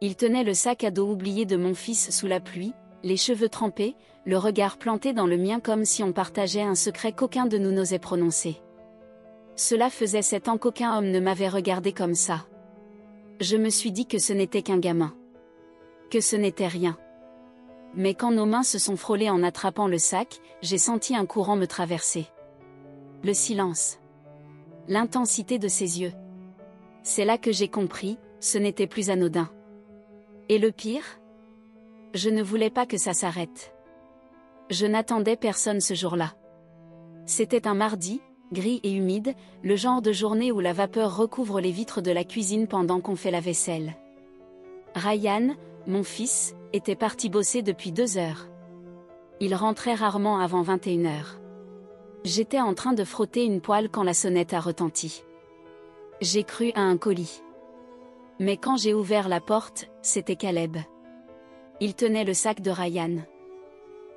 Il tenait le sac à dos oublié de mon fils sous la pluie, les cheveux trempés, le regard planté dans le mien comme si on partageait un secret qu'aucun de nous n'osait prononcer. Cela faisait 7 ans qu'aucun homme ne m'avait regardé comme ça. Je me suis dit que ce n'était qu'un gamin. Que ce n'était rien. Mais quand nos mains se sont frôlées en attrapant le sac, j'ai senti un courant me traverser. Le silence. L'intensité de ses yeux. C'est là que j'ai compris, ce n'était plus anodin. Et le pire ? Je ne voulais pas que ça s'arrête. Je n'attendais personne ce jour-là. C'était un mardi, gris et humide, le genre de journée où la vapeur recouvre les vitres de la cuisine pendant qu'on fait la vaisselle. Ryan, mon fils, était parti bosser depuis 2 heures. Il rentrait rarement avant 21h. J'étais en train de frotter une poêle quand la sonnette a retenti. J'ai cru à un colis. Mais quand j'ai ouvert la porte, c'était Caleb. Il tenait le sac de Ryan.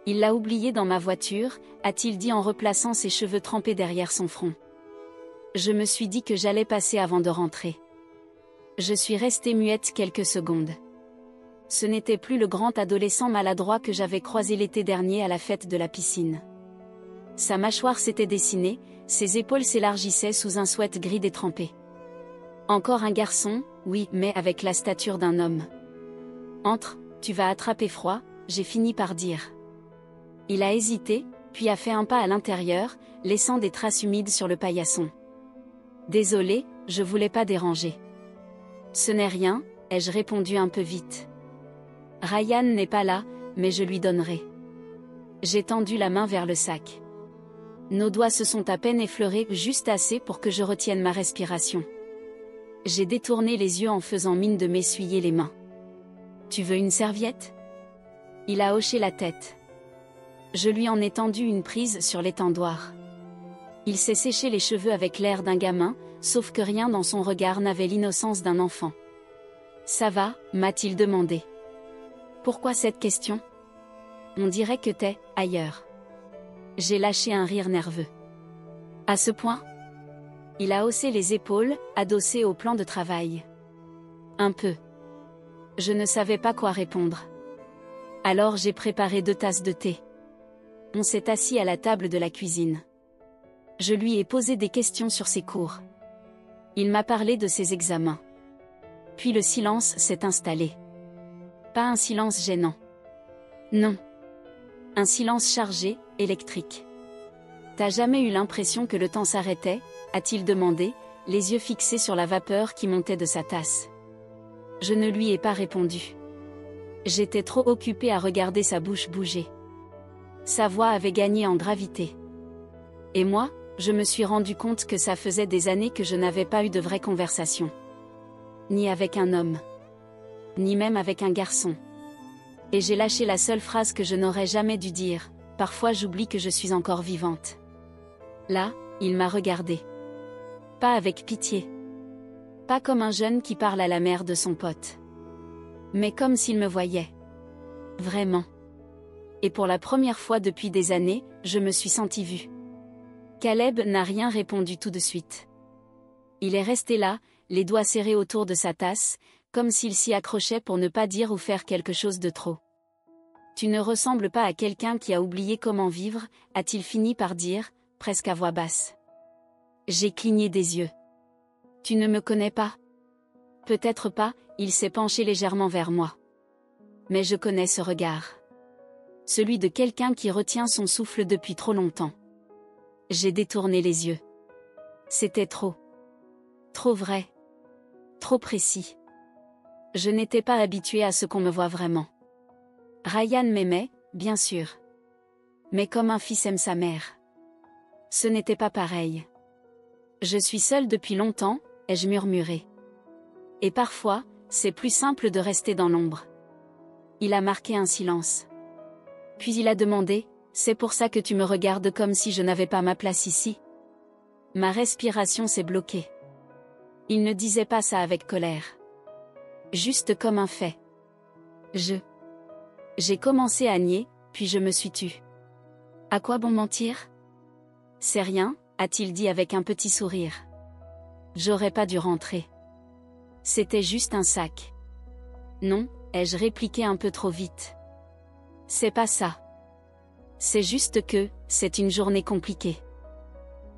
Il l'a oublié dans ma voiture, a-t-il dit en replaçant ses cheveux trempés derrière son front. Je me suis dit que j'allais passer avant de rentrer. Je suis restée muette quelques secondes. Ce n'était plus le grand adolescent maladroit que j'avais croisé l'été dernier à la fête de la piscine. Sa mâchoire s'était dessinée, ses épaules s'élargissaient sous un sweat gris détrempé. Encore un garçon, oui, mais avec la stature d'un homme. Entre, tu vas attraper froid, j'ai fini par dire. Il a hésité, puis a fait un pas à l'intérieur, laissant des traces humides sur le paillasson. Désolé, je voulais pas déranger. Ce n'est rien, ai-je répondu un peu vite. Ryan n'est pas là, mais je lui donnerai. J'ai tendu la main vers le sac. Nos doigts se sont à peine effleurés, juste assez pour que je retienne ma respiration. J'ai détourné les yeux en faisant mine de m'essuyer les mains. Tu veux une serviette ? Il a hoché la tête. Je lui en ai tendu une prise sur l'étendoir. Il s'est séché les cheveux avec l'air d'un gamin, sauf que rien dans son regard n'avait l'innocence d'un enfant. Ça va, m'a-t-il demandé. Pourquoi cette question ? On dirait que t'es ailleurs. J'ai lâché un rire nerveux. À ce point ? Il a haussé les épaules, adossé au plan de travail. Un peu. Je ne savais pas quoi répondre. Alors j'ai préparé 2 tasses de thé. On s'est assis à la table de la cuisine. Je lui ai posé des questions sur ses cours. Il m'a parlé de ses examens. Puis le silence s'est installé. Pas un silence gênant. Non. Un silence chargé, électrique. T'as jamais eu l'impression que le temps s'arrêtait ? A-t-il demandé, les yeux fixés sur la vapeur qui montait de sa tasse. Je ne lui ai pas répondu. J'étais trop occupée à regarder sa bouche bouger. Sa voix avait gagné en gravité. Et moi, je me suis rendu compte que ça faisait des années que je n'avais pas eu de vraie conversation. Ni avec un homme. Ni même avec un garçon. Et j'ai lâché la seule phrase que je n'aurais jamais dû dire, parfois j'oublie que je suis encore vivante. Là, il m'a regardée. Pas avec pitié. Pas comme un jeune qui parle à la mère de son pote. Mais comme s'il me voyait. Vraiment. Et pour la première fois depuis des années, je me suis sentie vue. Caleb n'a rien répondu tout de suite. Il est resté là, les doigts serrés autour de sa tasse, comme s'il s'y accrochait pour ne pas dire ou faire quelque chose de trop. Tu ne ressembles pas à quelqu'un qui a oublié comment vivre, a-t-il fini par dire, presque à voix basse. J'ai cligné des yeux. Tu ne me connais pas ? Peut-être pas, il s'est penché légèrement vers moi. Mais je connais ce regard. Celui de quelqu'un qui retient son souffle depuis trop longtemps. J'ai détourné les yeux. C'était trop. Trop vrai. Trop précis. Je n'étais pas habituée à ce qu'on me voie vraiment. Ryan m'aimait, bien sûr. Mais comme un fils aime sa mère. Ce n'était pas pareil. Je suis seule depuis longtemps, ai-je murmuré. Et parfois, c'est plus simple de rester dans l'ombre. Il a marqué un silence. Puis il a demandé, c'est pour ça que tu me regardes comme si je n'avais pas ma place ici ? Ma respiration s'est bloquée. Il ne disait pas ça avec colère. Juste comme un fait. J'ai commencé à nier, puis je me suis tue. À quoi bon mentir ? C'est rien, a-t-il dit avec un petit sourire. J'aurais pas dû rentrer. C'était juste un sac. Non, ai-je répliqué un peu trop vite. C'est pas ça. C'est juste que, c'est une journée compliquée.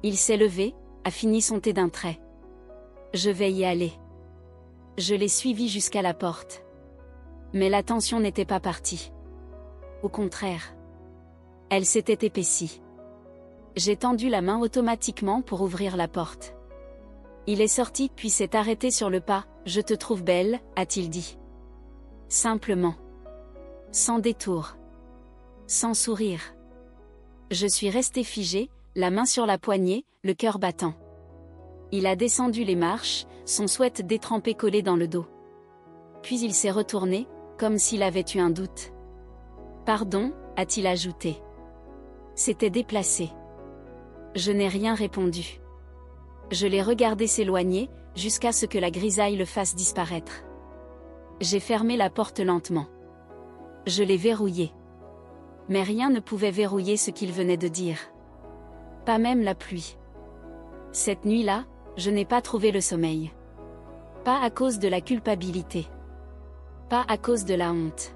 Il s'est levé, a fini son thé d'un trait. Je vais y aller. Je l'ai suivi jusqu'à la porte. Mais la tension n'était pas partie. Au contraire. Elle s'était épaissie. J'ai tendu la main automatiquement pour ouvrir la porte. Il est sorti puis s'est arrêté sur le pas. « Je te trouve belle », a-t-il dit. Simplement. Sans détour. Sans sourire. Je suis restée figée, la main sur la poignée, le cœur battant. Il a descendu les marches, son sweat détrempé collé dans le dos. Puis il s'est retourné, comme s'il avait eu un doute. « Pardon », a-t-il ajouté. C'était déplacé. Je n'ai rien répondu. Je l'ai regardé s'éloigner, jusqu'à ce que la grisaille le fasse disparaître. J'ai fermé la porte lentement. Je l'ai verrouillée. Mais rien ne pouvait verrouiller ce qu'il venait de dire. Pas même la pluie. Cette nuit-là, je n'ai pas trouvé le sommeil. Pas à cause de la culpabilité. Pas à cause de la honte.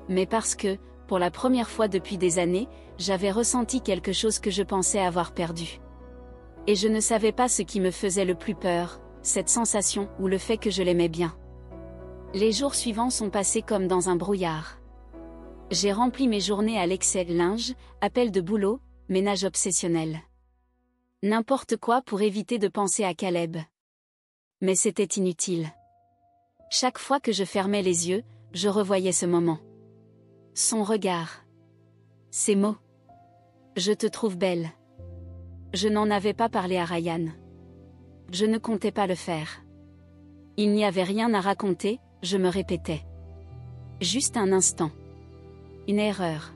Mais parce que, pour la première fois depuis des années, j'avais ressenti quelque chose que je pensais avoir perdu. Et je ne savais pas ce qui me faisait le plus peur, cette sensation ou le fait que je l'aimais bien. Les jours suivants sont passés comme dans un brouillard. J'ai rempli mes journées à l'excès, linge, appel de boulot, ménage obsessionnel. N'importe quoi pour éviter de penser à Caleb. Mais c'était inutile. Chaque fois que je fermais les yeux, je revoyais ce moment. Son regard. Ces mots. Je te trouve belle. Je n'en avais pas parlé à Ryan. Je ne comptais pas le faire. Il n'y avait rien à raconter, je me répétais. Juste un instant. Une erreur.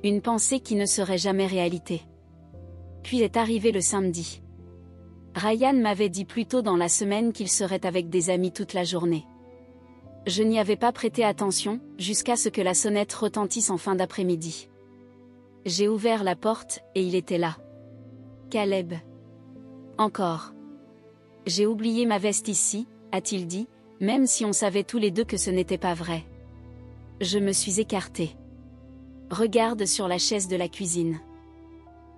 Une pensée qui ne serait jamais réalité. Puis est arrivé le samedi. Ryan m'avait dit plus tôt dans la semaine qu'il serait avec des amis toute la journée. Je n'y avais pas prêté attention, jusqu'à ce que la sonnette retentisse en fin d'après-midi. J'ai ouvert la porte, et il était là. Caleb. Encore. J'ai oublié ma veste ici, a-t-il dit, même si on savait tous les deux que ce n'était pas vrai. Je me suis écartée. Regarde sur la chaise de la cuisine.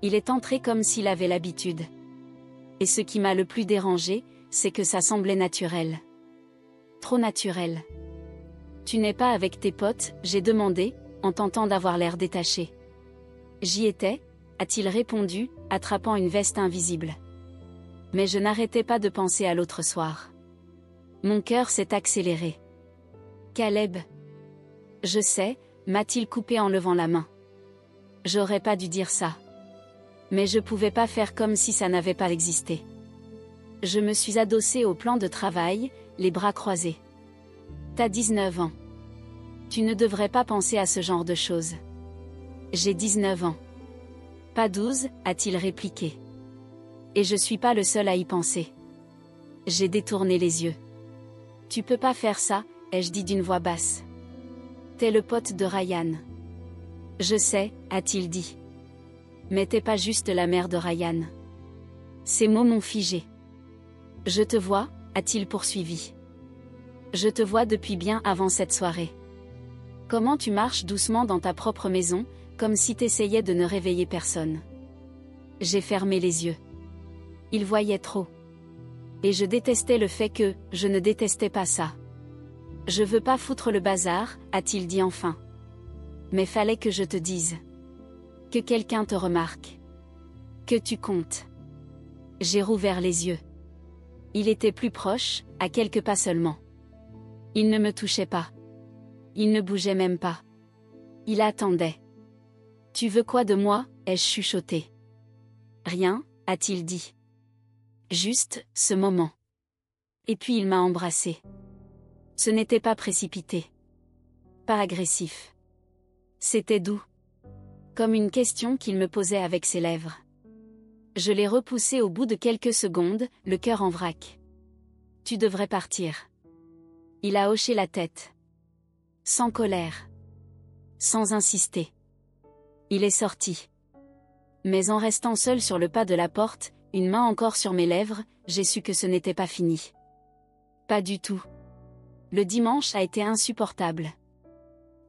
Il est entré comme s'il avait l'habitude. Et ce qui m'a le plus dérangé, c'est que ça semblait naturel. Trop naturel. Tu n'es pas avec tes potes, j'ai demandé, en tentant d'avoir l'air détaché. J'y étais, a-t-il répondu, attrapant une veste invisible. Mais je n'arrêtais pas de penser à l'autre soir. Mon cœur s'est accéléré. Caleb. Je sais, m'a-t-il coupé en levant la main. J'aurais pas dû dire ça. Mais je pouvais pas faire comme si ça n'avait pas existé. Je me suis adossée au plan de travail, les bras croisés. T'as 19 ans. Tu ne devrais pas penser à ce genre de choses. J'ai 19 ans. Pas 12, a-t-il répliqué. Et je suis pas le seul à y penser. J'ai détourné les yeux. Tu peux pas faire ça, ai-je dit d'une voix basse. T'es le pote de Ryan. Je sais, a-t-il dit. Mais t'es pas juste la mère de Ryan. Ces mots m'ont figé. Je te vois, a-t-il poursuivi. Je te vois depuis bien avant cette soirée. Comment tu marches doucement dans ta propre maison, comme si t'essayais de ne réveiller personne. J'ai fermé les yeux. Il voyait trop. Et je détestais le fait que, je ne détestais pas ça. Je veux pas foutre le bazar, a-t-il dit enfin. Mais fallait que je te dise. Que quelqu'un te remarque. Que tu comptes. J'ai rouvert les yeux. Il était plus proche, à quelques pas seulement. Il ne me touchait pas. Il ne bougeait même pas. Il attendait. Tu veux quoi de moi, ai-je chuchoté. Rien, a-t-il dit. Juste, ce moment. Et puis il m'a embrassé. Ce n'était pas précipité. Pas agressif. C'était doux. Comme une question qu'il me posait avec ses lèvres. Je l'ai repoussé au bout de quelques secondes, le cœur en vrac. Tu devrais partir. Il a hoché la tête. Sans colère. Sans insister. Il est sorti. Mais en restant seul sur le pas de la porte, une main encore sur mes lèvres, j'ai su que ce n'était pas fini. Pas du tout. Le dimanche a été insupportable.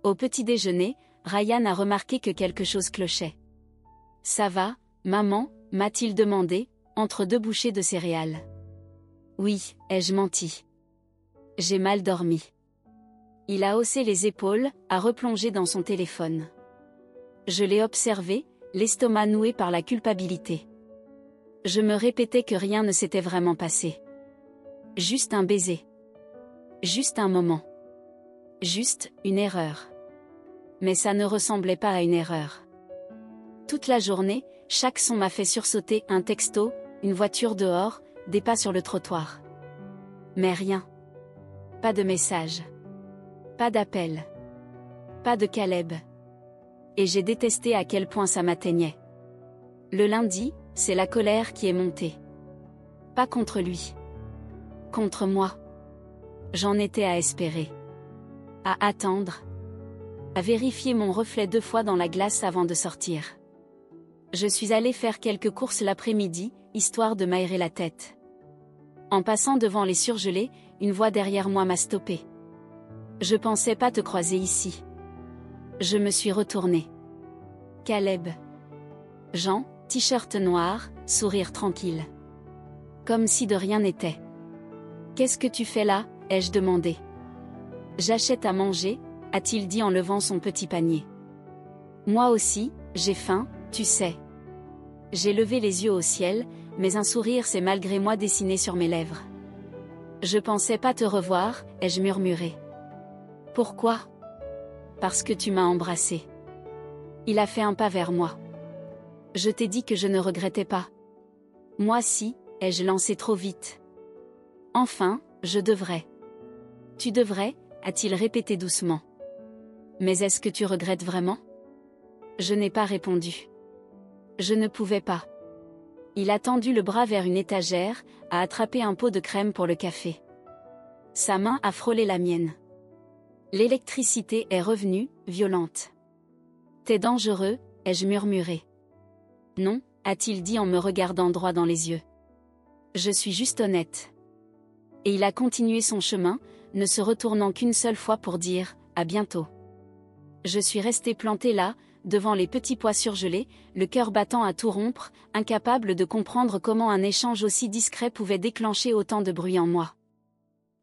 Au petit déjeuner, Ryan a remarqué que quelque chose clochait. « Ça va, maman ?» m'a-t-il demandé, entre deux bouchées de céréales. « Oui, ai-je menti. J'ai mal dormi. » Il a haussé les épaules, a replongé dans son téléphone. Je l'ai observé, l'estomac noué par la culpabilité. Je me répétais que rien ne s'était vraiment passé. Juste un baiser. Juste un moment. Juste une erreur. Mais ça ne ressemblait pas à une erreur. Toute la journée, chaque son m'a fait sursauter, un texto, une voiture dehors, des pas sur le trottoir. Mais rien. Pas de message. Pas d'appel. Pas de Caleb. Et j'ai détesté à quel point ça m'atteignait. Le lundi, c'est la colère qui est montée. Pas contre lui. Contre moi. J'en étais à espérer. À attendre. À vérifier mon reflet 2 fois dans la glace avant de sortir. Je suis allée faire quelques courses l'après-midi, histoire de m'aérer la tête. En passant devant les surgelés, une voix derrière moi m'a stoppée. Je pensais pas te croiser ici. Je me suis retournée. Caleb. Jean, t-shirt noir, sourire tranquille. Comme si de rien n'était. Qu'est-ce que tu fais là, ai-je demandé. J'achète à manger, a-t-il dit en levant son petit panier. Moi aussi, j'ai faim, tu sais. J'ai levé les yeux au ciel, mais un sourire s'est malgré moi dessiné sur mes lèvres. Je pensais pas te revoir, ai-je murmuré. Pourquoi? Parce que tu m'as embrassé. Il a fait un pas vers moi. Je t'ai dit que je ne regrettais pas. Moi si, ai-je lancé trop vite. Enfin, je devrais. Tu devrais, a-t-il répété doucement. Mais est-ce que tu regrettes vraiment? Je n'ai pas répondu. Je ne pouvais pas. Il a tendu le bras vers une étagère, a attrapé un pot de crème pour le café. Sa main a frôlé la mienne. L'électricité est revenue, violente. T'es dangereux, ai-je murmuré. Non, a-t-il dit en me regardant droit dans les yeux. Je suis juste honnête. Et il a continué son chemin, ne se retournant qu'une seule fois pour dire « à bientôt ». Je suis restée plantée là, devant les petits pois surgelés, le cœur battant à tout rompre, incapable de comprendre comment un échange aussi discret pouvait déclencher autant de bruit en moi.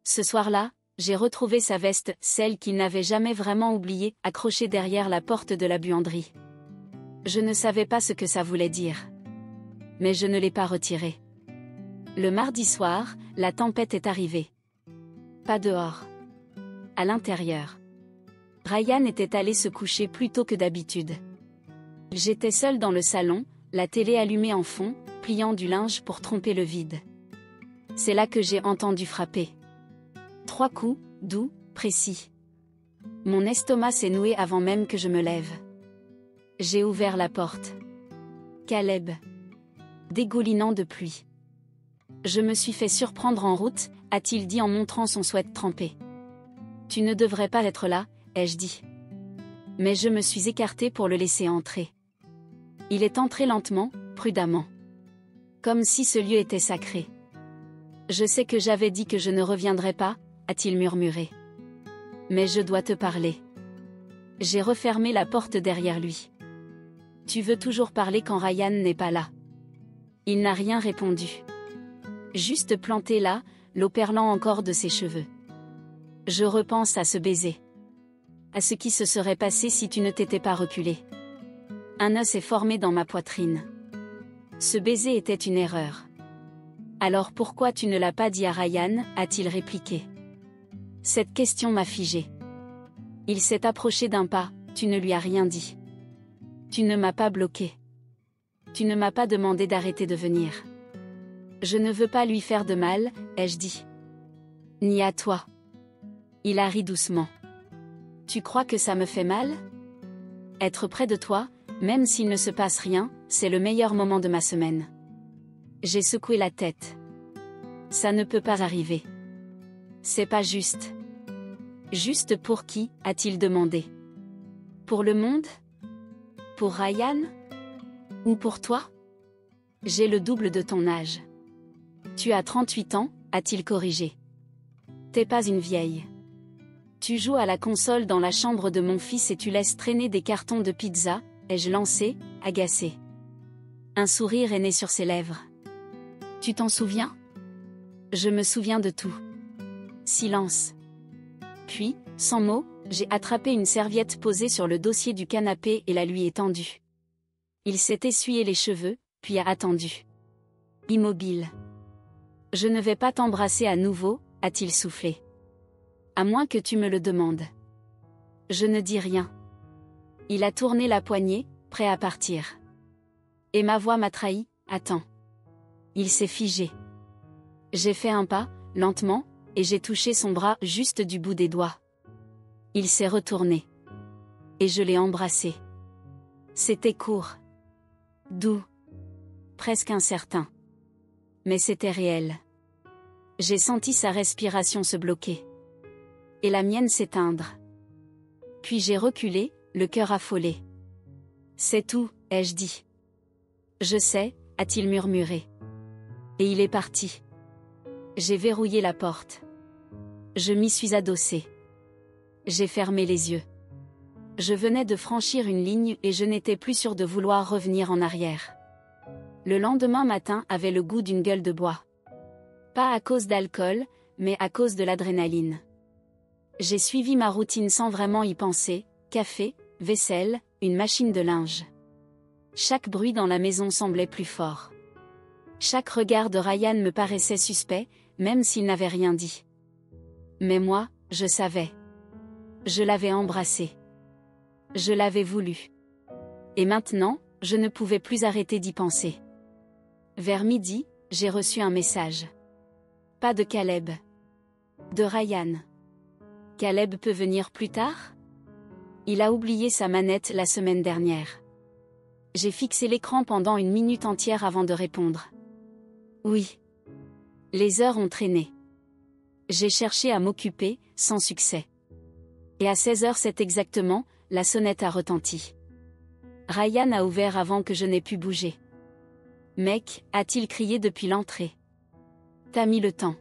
Ce soir-là, j'ai retrouvé sa veste, celle qu'il n'avait jamais vraiment oubliée, accrochée derrière la porte de la buanderie. Je ne savais pas ce que ça voulait dire. Mais je ne l'ai pas retirée. Le mardi soir, la tempête est arrivée. Pas dehors. À l'intérieur. Ryan était allé se coucher plus tôt que d'habitude. J'étais seule dans le salon, la télé allumée en fond, pliant du linge pour tromper le vide. C'est là que j'ai entendu frapper. 3 coups, doux, précis. Mon estomac s'est noué avant même que je me lève. J'ai ouvert la porte. Caleb. Dégoulinant de pluie. Je me suis fait surprendre en route, a-t-il dit en montrant son sweat trempé. Tu ne devrais pas être là, ai-je dit. Mais je me suis écartée pour le laisser entrer. Il est entré lentement, prudemment. Comme si ce lieu était sacré. Je sais que j'avais dit que je ne reviendrais pas, a-t-il murmuré. Mais je dois te parler. J'ai refermé la porte derrière lui. Tu veux toujours parler quand Ryan n'est pas là. Il n'a rien répondu. Juste planté là, l'eau perlant encore de ses cheveux. Je repense à ce baiser. À ce qui se serait passé si tu ne t'étais pas reculé. Un os est formé dans ma poitrine. Ce baiser était une erreur. Alors pourquoi tu ne l'as pas dit à Ryan, a-t-il répliqué. Cette question m'a figé. Il s'est approché d'un pas, tu ne lui as rien dit. Tu ne m'as pas bloqué. Tu ne m'as pas demandé d'arrêter de venir. Je ne veux pas lui faire de mal, ai-je dit. Ni à toi. Il a ri doucement. Tu crois que ça me fait mal? Être près de toi, même s'il ne se passe rien, c'est le meilleur moment de ma semaine. J'ai secoué la tête. Ça ne peut pas arriver. C'est pas juste. Juste pour qui, a-t-il demandé. Pour le monde? Pour Ryan? Ou pour toi? J'ai le double de ton âge. Tu as 38 ans, a-t-il corrigé. T'es pas une vieille. Tu joues à la console dans la chambre de mon fils et tu laisses traîner des cartons de pizza, ai-je lancé, agacé. Un sourire est né sur ses lèvres. Tu t'en souviens? Je me souviens de tout. Silence. Puis, sans mot, j'ai attrapé une serviette posée sur le dossier du canapé et la lui ai tendue. Il s'est essuyé les cheveux, puis a attendu. Immobile. Je ne vais pas t'embrasser à nouveau, a-t-il soufflé. À moins que tu me le demandes. Je ne dis rien. Il a tourné la poignée, prêt à partir. Et ma voix m'a trahi, attends. Il s'est figé. J'ai fait un pas, lentement, et j'ai touché son bras juste du bout des doigts. Il s'est retourné. Et je l'ai embrassé. C'était court. Doux. Presque incertain. Mais c'était réel. J'ai senti sa respiration se bloquer. Et la mienne s'éteindre. Puis j'ai reculé, le cœur affolé. C'est tout, ai-je dit. Je sais, a-t-il murmuré. Et il est parti. J'ai verrouillé la porte. Je m'y suis adossée. J'ai fermé les yeux. Je venais de franchir une ligne et je n'étais plus sûre de vouloir revenir en arrière. Le lendemain matin avait le goût d'une gueule de bois. Pas à cause d'alcool, mais à cause de l'adrénaline. J'ai suivi ma routine sans vraiment y penser, café, vaisselle, une machine de linge. Chaque bruit dans la maison semblait plus fort. Chaque regard de Ryan me paraissait suspect, même s'il n'avait rien dit. Mais moi, je savais. Je l'avais embrassé. Je l'avais voulu. Et maintenant, je ne pouvais plus arrêter d'y penser. Vers midi, j'ai reçu un message. Pas de Caleb. De Ryan. Caleb peut venir plus tard? Il a oublié sa manette la semaine dernière. J'ai fixé l'écran pendant une minute entière avant de répondre. Oui. Les heures ont traîné. J'ai cherché à m'occuper, sans succès. Et à 16h07 exactement, la sonnette a retenti. Ryan a ouvert avant que je n'ai pu bouger. Mec, a-t-il crié depuis l'entrée. T'as mis le temps.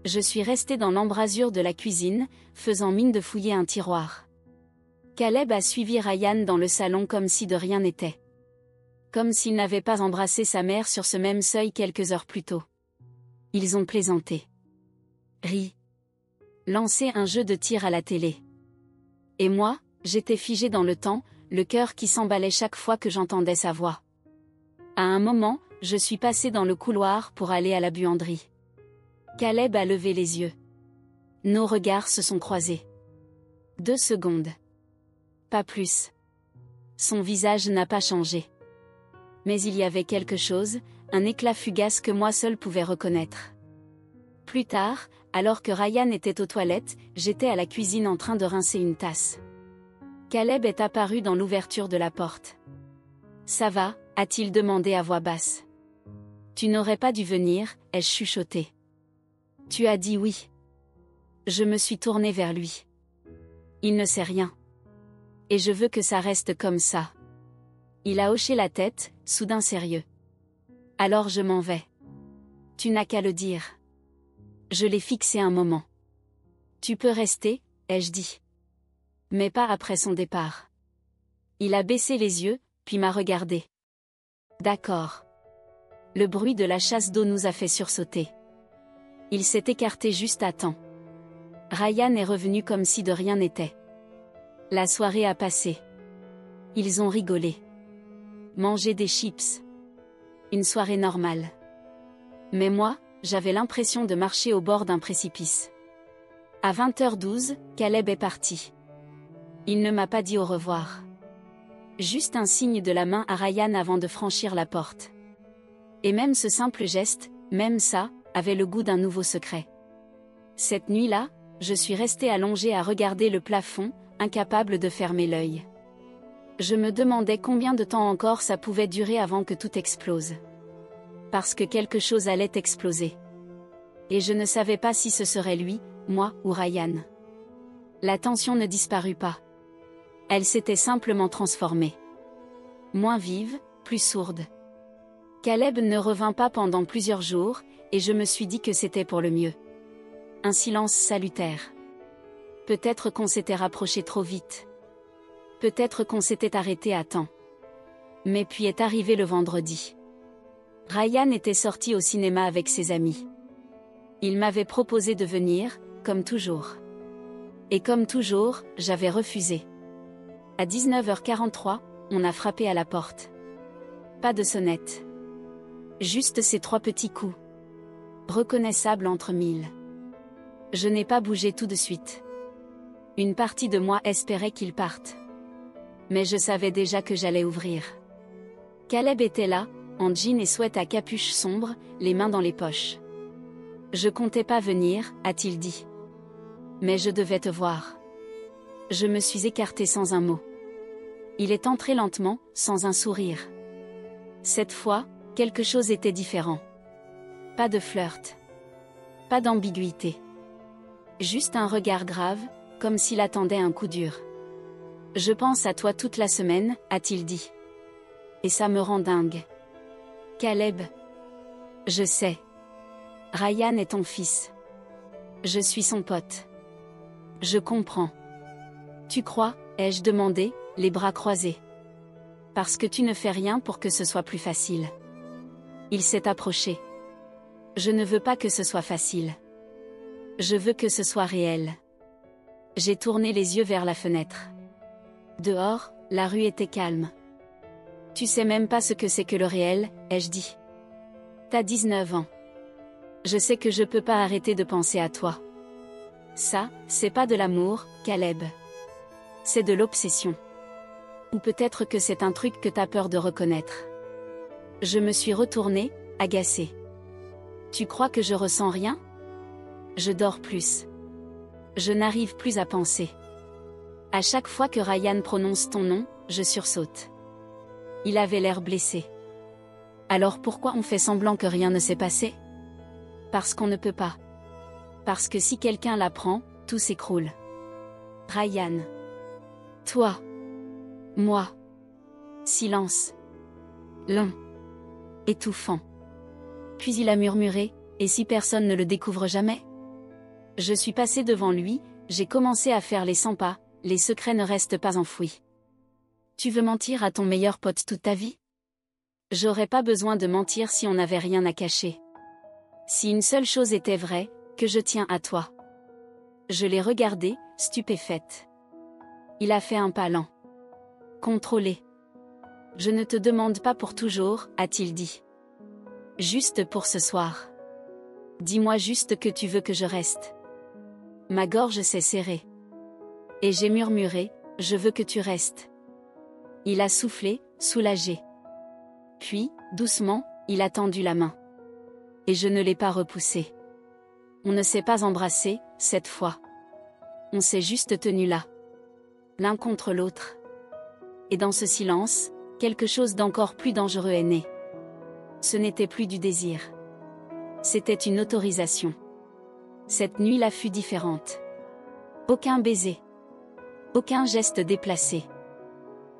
Je suis restée dans l'embrasure de la cuisine, faisant mine de fouiller un tiroir. Caleb a suivi Ryan dans le salon comme si de rien n'était. Comme s'il n'avait pas embrassé sa mère sur ce même seuil quelques heures plus tôt. Ils ont plaisanté. Ri. Lancé un jeu de tir à la télé. Et moi, j'étais figée dans le temps, le cœur qui s'emballait chaque fois que j'entendais sa voix. À un moment, je suis passée dans le couloir pour aller à la buanderie. Caleb a levé les yeux. Nos regards se sont croisés. 2 secondes. Pas plus. Son visage n'a pas changé. Mais il y avait quelque chose, un éclat fugace que moi seule pouvais reconnaître. Plus tard, alors que Ryan était aux toilettes, j'étais à la cuisine en train de rincer une tasse. Caleb est apparu dans l'ouverture de la porte. Ça va, a-t-il demandé à voix basse. Tu n'aurais pas dû venir, ai-je chuchoté. Tu as dit oui. Je me suis tournée vers lui. Il ne sait rien. Et je veux que ça reste comme ça. Il a hoché la tête, soudain sérieux. Alors je m'en vais. Tu n'as qu'à le dire. Je l'ai fixé un moment. Tu peux rester, ai-je dit. Mais pas après son départ. Il a baissé les yeux, puis m'a regardé. D'accord. Le bruit de la chasse d'eau nous a fait sursauter. Il s'est écarté juste à temps. Ryan est revenu comme si de rien n'était. La soirée a passé. Ils ont rigolé. Mangé des chips. Une soirée normale. Mais moi, j'avais l'impression de marcher au bord d'un précipice. À 20h12, Caleb est parti. Il ne m'a pas dit au revoir. Juste un signe de la main à Ryan avant de franchir la porte. Et même ce simple geste, même ça, avait le goût d'un nouveau secret. Cette nuit-là, je suis restée allongée à regarder le plafond, incapable de fermer l'œil. Je me demandais combien de temps encore ça pouvait durer avant que tout explose. Parce que quelque chose allait exploser. Et je ne savais pas si ce serait lui, moi ou Ryan. La tension ne disparut pas. Elle s'était simplement transformée. Moins vive, plus sourde. Caleb ne revint pas pendant plusieurs jours, et je me suis dit que c'était pour le mieux. Un silence salutaire. Peut-être qu'on s'était rapproché trop vite. Peut-être qu'on s'était arrêté à temps. Mais puis est arrivé le vendredi. Ryan était sorti au cinéma avec ses amis. Il m'avait proposé de venir, comme toujours. Et comme toujours, j'avais refusé. À 19h43, on a frappé à la porte. Pas de sonnette. Juste ces 3 petits coups. Reconnaissables entre mille. Je n'ai pas bougé tout de suite. Une partie de moi espérait qu'il parte. Mais je savais déjà que j'allais ouvrir. Caleb était là, en jean et sweat à capuche sombre, les mains dans les poches. Je comptais pas venir, a-t-il dit. Mais je devais te voir. Je me suis écartée sans un mot. Il est entré lentement, sans un sourire. Cette fois, quelque chose était différent. Pas de flirt. Pas d'ambiguïté. Juste un regard grave, comme s'il attendait un coup dur. Je pense à toi toute la semaine, a-t-il dit. Et ça me rend dingue. Caleb. Je sais. Ryan est ton fils. Je suis son pote. Je comprends. Tu crois, ai-je demandé, les bras croisés. Parce que tu ne fais rien pour que ce soit plus facile. Il s'est approché. Je ne veux pas que ce soit facile. Je veux que ce soit réel. J'ai tourné les yeux vers la fenêtre. Dehors, la rue était calme. Tu sais même pas ce que c'est que le réel, ai-je dit. T'as 19 ans. Je sais que je peux pas arrêter de penser à toi. Ça, c'est pas de l'amour, Caleb. C'est de l'obsession. Ou peut-être que c'est un truc que t'as peur de reconnaître. Je me suis retournée, agacée. Tu crois que je ressens rien? Je dors plus. Je n'arrive plus à penser. À chaque fois que Ryan prononce ton nom, je sursaute. Il avait l'air blessé. Alors pourquoi on fait semblant que rien ne s'est passé? Parce qu'on ne peut pas. Parce que si quelqu'un l'apprend, tout s'écroule. Ryan. Toi. Moi. Silence. Long. Étouffant. Puis il a murmuré, et si personne ne le découvre jamais? Je suis passée devant lui, j'ai commencé à faire les 100 pas, les secrets ne restent pas enfouis. Tu veux mentir à ton meilleur pote toute ta vie? J'aurais pas besoin de mentir si on n'avait rien à cacher. Si une seule chose était vraie, que je tiens à toi. Je l'ai regardé, stupéfaite. Il a fait un pas lent. Contrôlé. Je ne te demande pas pour toujours, a-t-il dit. Juste pour ce soir. Dis-moi juste que tu veux que je reste. Ma gorge s'est serrée. Et j'ai murmuré, je veux que tu restes. Il a soufflé, soulagé. Puis, doucement, il a tendu la main. Et je ne l'ai pas repoussé. On ne s'est pas embrassé, cette fois. On s'est juste tenu là. L'un contre l'autre. Et dans ce silence, quelque chose d'encore plus dangereux est né. Ce n'était plus du désir. C'était une autorisation. Cette nuit-là fut différente. Aucun baiser. Aucun geste déplacé.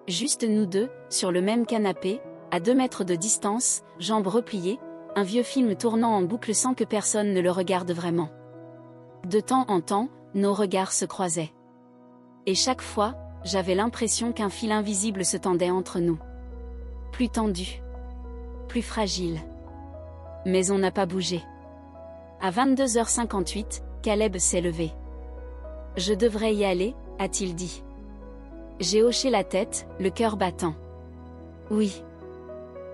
Juste nous deux, sur le même canapé, à 2 mètres de distance, jambes repliées, un vieux film tournant en boucle sans que personne ne le regarde vraiment. De temps en temps, nos regards se croisaient. Et chaque fois, j'avais l'impression qu'un fil invisible se tendait entre nous. Plus tendu. Plus fragile. Mais on n'a pas bougé. À 22h58, Caleb s'est levé. Je devrais y aller, a-t-il dit. J'ai hoché la tête, le cœur battant. Oui.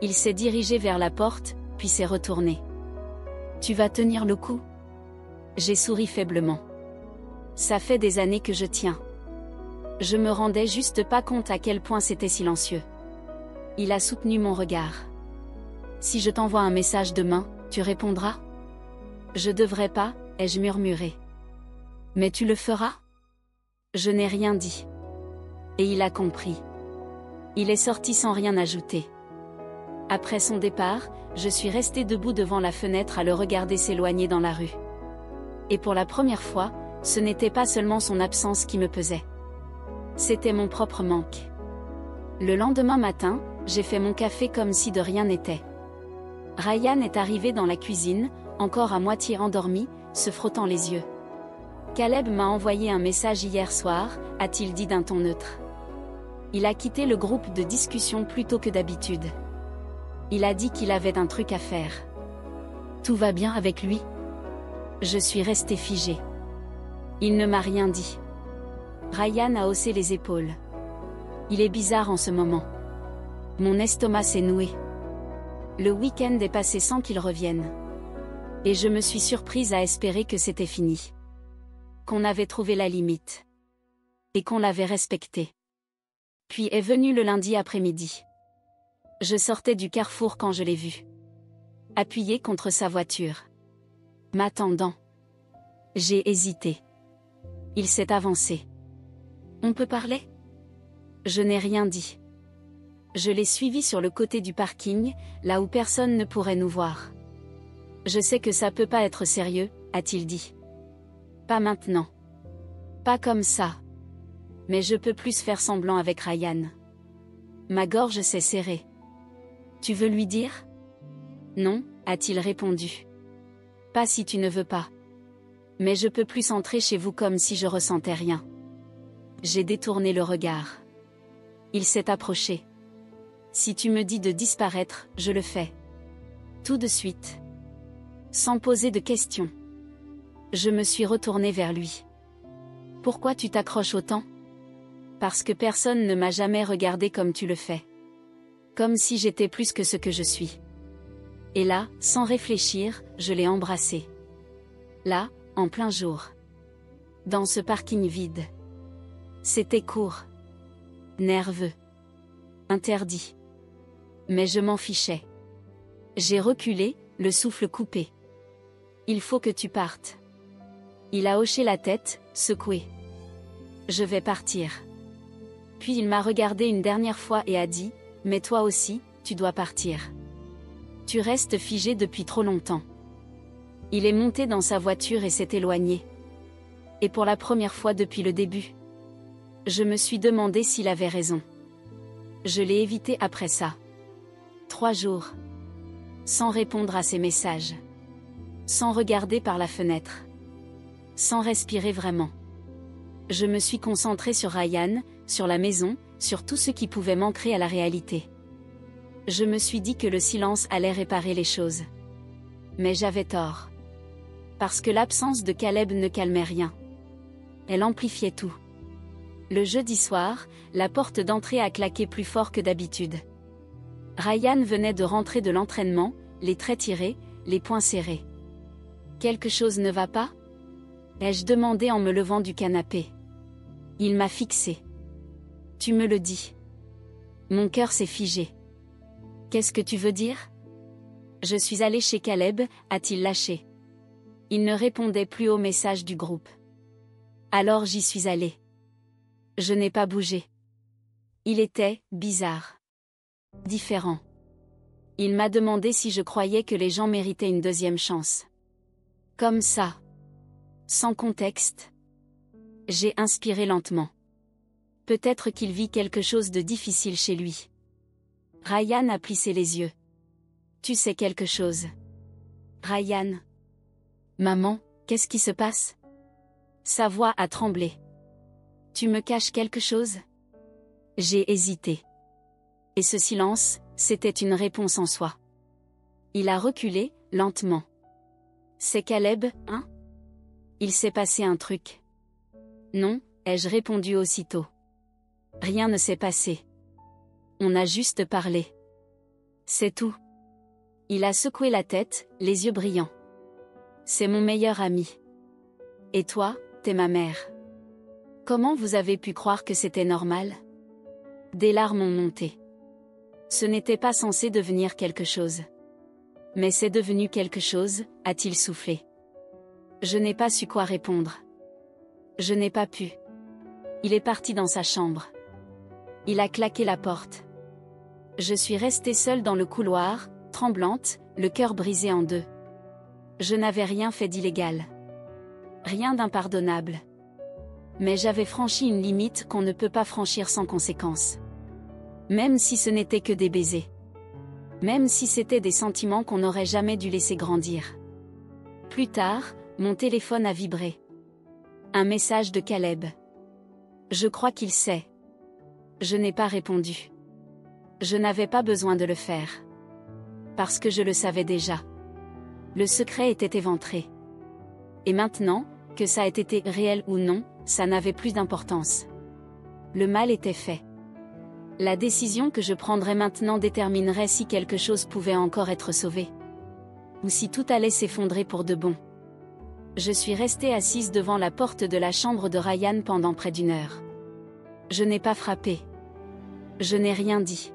Il s'est dirigé vers la porte, puis s'est retourné. Tu vas tenir le coup? J'ai souri faiblement. Ça fait des années que je tiens. Je me rendais juste pas compte à quel point c'était silencieux. Il a soutenu mon regard. Si je t'envoie un message demain, tu répondras? Je devrais pas, ai-je murmuré. Mais tu le feras? Je n'ai rien dit. Et il a compris. Il est sorti sans rien ajouter. Après son départ, je suis restée debout devant la fenêtre à le regarder s'éloigner dans la rue. Et pour la première fois, ce n'était pas seulement son absence qui me pesait. C'était mon propre manque. Le lendemain matin, j'ai fait mon café comme si de rien n'était. Ryan est arrivé dans la cuisine, encore à moitié endormi, se frottant les yeux. Caleb m'a envoyé un message hier soir, a-t-il dit d'un ton neutre. Il a quitté le groupe de discussion plus tôt que d'habitude. Il a dit qu'il avait un truc à faire. Tout va bien avec lui? Je suis restée figée. Il ne m'a rien dit. Ryan a haussé les épaules. Il est bizarre en ce moment. Mon estomac s'est noué. Le week-end est passé sans qu'il revienne. Et je me suis surprise à espérer que c'était fini. Qu'on avait trouvé la limite. Et qu'on l'avait respectée. Puis est venu le lundi après-midi. Je sortais du carrefour quand je l'ai vu. Appuyé contre sa voiture. M'attendant. J'ai hésité. Il s'est avancé. On peut parler? Je n'ai rien dit. Je l'ai suivi sur le côté du parking, là où personne ne pourrait nous voir. Je sais que ça peut pas être sérieux, a-t-il dit. Pas maintenant. Pas comme ça. Mais je peux plus faire semblant avec Ryan. Ma gorge s'est serrée. Tu veux lui dire? Non, a-t-il répondu. Pas si tu ne veux pas. Mais je peux plus entrer chez vous comme si je ressentais rien. J'ai détourné le regard. Il s'est approché. Si tu me dis de disparaître, je le fais. Tout de suite. Sans poser de questions. Je me suis retournée vers lui. Pourquoi tu t'accroches autant? Parce que personne ne m'a jamais regardé comme tu le fais. Comme si j'étais plus que ce que je suis. Et là, sans réfléchir, je l'ai embrassé. Là, en plein jour. Dans ce parking vide. C'était court. Nerveux. Interdit. Mais je m'en fichais. J'ai reculé, le souffle coupé. Il faut que tu partes. Il a hoché la tête, secoué. Je vais partir. Puis il m'a regardé une dernière fois et a dit, mais toi aussi, tu dois partir. Tu restes figé depuis trop longtemps. Il est monté dans sa voiture et s'est éloigné. Et pour la première fois depuis le début. Je me suis demandé s'il avait raison. Je l'ai évité après ça. 3 jours. Sans répondre à ses messages. Sans regarder par la fenêtre. Sans respirer vraiment. Je me suis concentrée sur Ryan, sur la maison, sur tout ce qui pouvait manquer à la réalité. Je me suis dit que le silence allait réparer les choses. Mais j'avais tort. Parce que l'absence de Caleb ne calmait rien. Elle amplifiait tout. Le jeudi soir, la porte d'entrée a claqué plus fort que d'habitude. Ryan venait de rentrer de l'entraînement, les traits tirés, les poings serrés. Quelque chose ne va pas? Ai-je demandé en me levant du canapé. Il m'a fixé. Tu me le dis. Mon cœur s'est figé. Qu'est-ce que tu veux dire? Je suis allée chez Caleb, a-t-il lâché. Il ne répondait plus aux messages du groupe. Alors j'y suis allée. Je n'ai pas bougé. Il était bizarre. Différent. Il m'a demandé si je croyais que les gens méritaient une deuxième chance. Comme ça. Sans contexte. J'ai inspiré lentement. Peut-être qu'il vit quelque chose de difficile chez lui. Ryan a plissé les yeux. Tu sais quelque chose. Ryan. Maman, qu'est-ce qui se passe? Sa voix a tremblé. Tu me caches quelque chose? J'ai hésité. Et ce silence, c'était une réponse en soi. Il a reculé, lentement. C'est Caleb, hein? Il s'est passé un truc. Non, ai-je répondu aussitôt. Rien ne s'est passé. On a juste parlé. C'est tout. Il a secoué la tête, les yeux brillants. C'est mon meilleur ami. Et toi, t'es ma mère. Comment vous avez pu croire que c'était normal? Des larmes ont monté. Ce n'était pas censé devenir quelque chose. Mais c'est devenu quelque chose, a-t-il soufflé. Je n'ai pas su quoi répondre. Je n'ai pas pu. Il est parti dans sa chambre. Il a claqué la porte. Je suis restée seule dans le couloir, tremblante, le cœur brisé en deux. Je n'avais rien fait d'illégal. Rien d'impardonnable. Mais j'avais franchi une limite qu'on ne peut pas franchir sans conséquence. Même si ce n'était que des baisers. Même si c'était des sentiments qu'on n'aurait jamais dû laisser grandir. Plus tard, mon téléphone a vibré. Un message de Caleb. Je crois qu'il sait. Je n'ai pas répondu. Je n'avais pas besoin de le faire. Parce que je le savais déjà. Le secret était éventré. Et maintenant, que ça ait été réel ou non, ça n'avait plus d'importance. Le mal était fait. La décision que je prendrais maintenant déterminerait si quelque chose pouvait encore être sauvé. Ou si tout allait s'effondrer pour de bon. Je suis restée assise devant la porte de la chambre de Ryan pendant près d'1 heure. Je n'ai pas frappé. Je n'ai rien dit.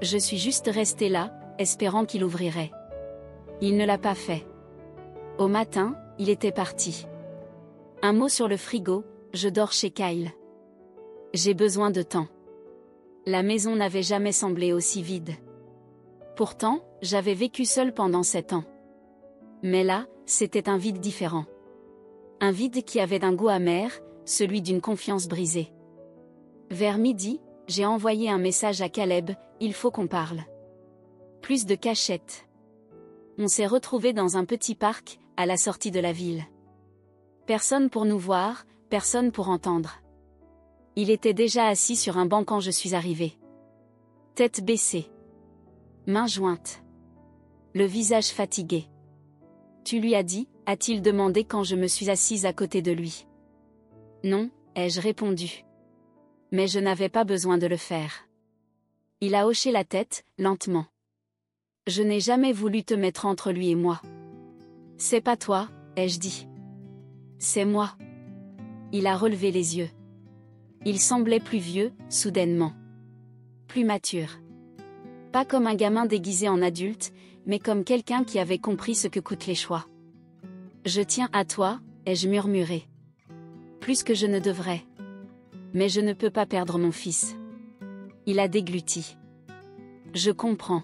Je suis juste restée là, espérant qu'il ouvrirait. Il ne l'a pas fait. Au matin, il était parti. Un mot sur le frigo, je dors chez Kyle. J'ai besoin de temps. La maison n'avait jamais semblé aussi vide. Pourtant, j'avais vécu seule pendant 7 ans. Mais là, c'était un vide différent. Un vide qui avait un goût amer, celui d'une confiance brisée. Vers midi, j'ai envoyé un message à Caleb, il faut qu'on parle. Plus de cachette. On s'est retrouvés dans un petit parc, à la sortie de la ville. Personne pour nous voir, personne pour entendre. Il était déjà assis sur un banc quand je suis arrivée. Tête baissée. Mains jointes. Le visage fatigué. Tu lui as dit, a-t-il demandé quand je me suis assise à côté de lui. Non, ai-je répondu. Mais je n'avais pas besoin de le faire. Il a hoché la tête, lentement. Je n'ai jamais voulu te mettre entre lui et moi. C'est pas toi, ai-je dit. C'est moi. Il a relevé les yeux. Il semblait plus vieux, soudainement. Plus mature. Pas comme un gamin déguisé en adulte, mais comme quelqu'un qui avait compris ce que coûtent les choix. Je tiens à toi, ai-je murmuré. Plus que je ne devrais. Mais je ne peux pas perdre mon fils. Il a dégluti. Je comprends.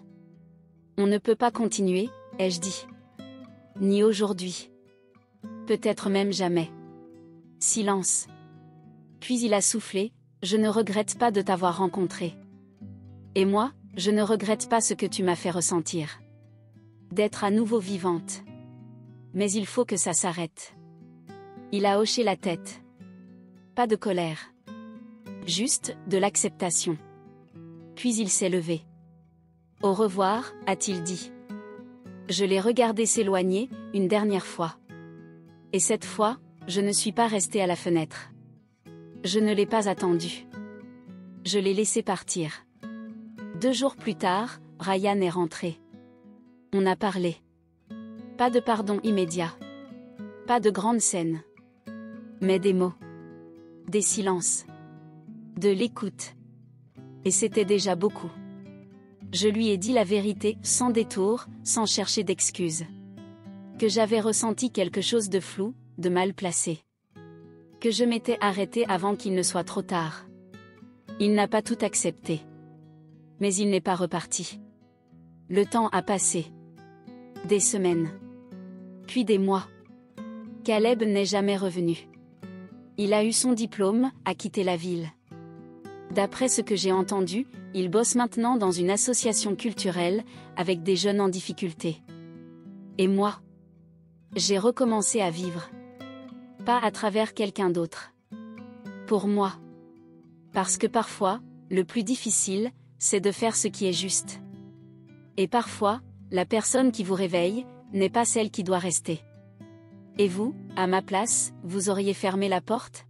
On ne peut pas continuer, ai-je dit. Ni aujourd'hui. Peut-être même jamais. Silence. Puis il a soufflé, je ne regrette pas de t'avoir rencontré. Et moi, je ne regrette pas ce que tu m'as fait ressentir. D'être à nouveau vivante. Mais il faut que ça s'arrête. Il a hoché la tête. Pas de colère. Juste, de l'acceptation. Puis il s'est levé. Au revoir, a-t-il dit. Je l'ai regardé s'éloigner, une dernière fois. Et cette fois, je ne suis pas restée à la fenêtre. Je ne l'ai pas attendu. Je l'ai laissé partir. 2 jours plus tard, Ryan est rentré. On a parlé. Pas de pardon immédiat. Pas de grande scène. Mais des mots. Des silences. De l'écoute. Et c'était déjà beaucoup. Je lui ai dit la vérité, sans détour, sans chercher d'excuses. Que j'avais ressenti quelque chose de flou, de mal placé. Que je m'étais arrêtée avant qu'il ne soit trop tard. Il n'a pas tout accepté. Mais il n'est pas reparti. Le temps a passé. Des semaines. Puis des mois. Caleb n'est jamais revenu. Il a eu son diplôme, a quitté la ville. D'après ce que j'ai entendu, il bosse maintenant dans une association culturelle, avec des jeunes en difficulté. Et moi? J'ai recommencé à vivre. Pas à travers quelqu'un d'autre. Pour moi. Parce que parfois, le plus difficile, c'est de faire ce qui est juste. Et parfois, la personne qui vous réveille, n'est pas celle qui doit rester. Et vous, à ma place, vous auriez fermé la porte ?